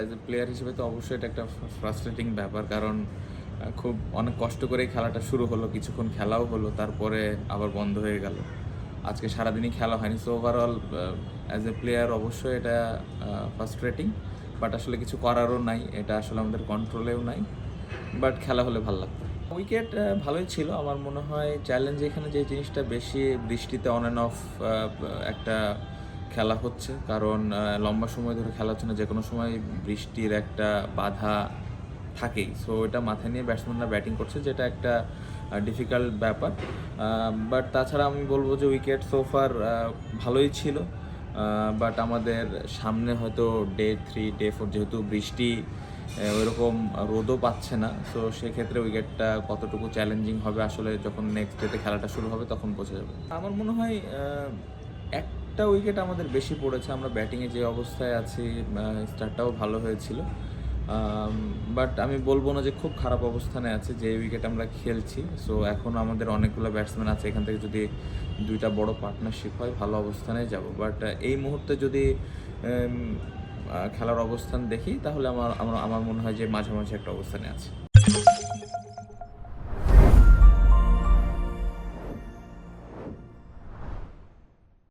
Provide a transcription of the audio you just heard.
As a player হিসেবে তো অবশ্যই এটা একটা ফ্রাস্ট্রেটিং ব্যাপার, কারণ খুব অনেক কষ্ট করেই খেলাটা শুরু হলো, কিছুক্ষণ খেলাও হলো, তারপরে আবার বন্ধ হয়ে গেল। আজকে সারাদিনই খেলা হয়নি। So overall as a player অবশ্যই এটা ফ্রাস্ট্রেটিং, বাট আসলে কিছু করারও নাই, এটা আসলে আমাদের কন্ট্রোলেও নাই, বাট খেলা হলে ভালো লাগতো। উইকেট ভালোই ছিল। আমার মনে হয় চ্যালেঞ্জ এখানে যে জিনিসটা বেশি, বৃষ্টিতে অন অ্যান্ড অফ একটা খেলা হচ্ছে, কারণ লম্বা সময় ধরে খেলা হচ্ছে না, যে কোনো সময় বৃষ্টির একটা বাধা থাকেই। সো এটা মাথায় নিয়ে ব্যাটসম্যানরা ব্যাটিং করছে, যেটা একটা ডিফিকাল্ট ব্যাপার। বাট তাছাড়া আমি বলবো যে উইকেট সোফার ভালোই ছিল, বাট আমাদের সামনে হয়তো ডে 3 ডে 4 যেহেতু বৃষ্টি ওইরকম রোদও পাচ্ছে না, সো সেক্ষেত্রে উইকেটটা কতটুকু চ্যালেঞ্জিং হবে আসলে যখন নেক্সট ডেতে খেলাটা শুরু হবে তখন বোঝা যাবে। আমার মনে হয় একটা উইকেট আমাদের বেশি পড়েছে। আমরা ব্যাটিংয়ে যে অবস্থায় আছি, স্টার্টটাও ভালো হয়েছিল, বাট আমি বলবো না যে খুব খারাপ অবস্থানে আছে যে উইকেট আমরা খেলছি। সো এখন আমাদের অনেকগুলো ব্যাটসম্যান আছে, এখান থেকে যদি দুইটা বড় পার্টনারশিপ হয় ভালো অবস্থানে যাব। বাট এই মুহূর্তে যদি খেলার অবস্থান দেখি তাহলে আমার আমার আমার মনে হয় যে মাঝামাঝি একটা অবস্থানে আছে।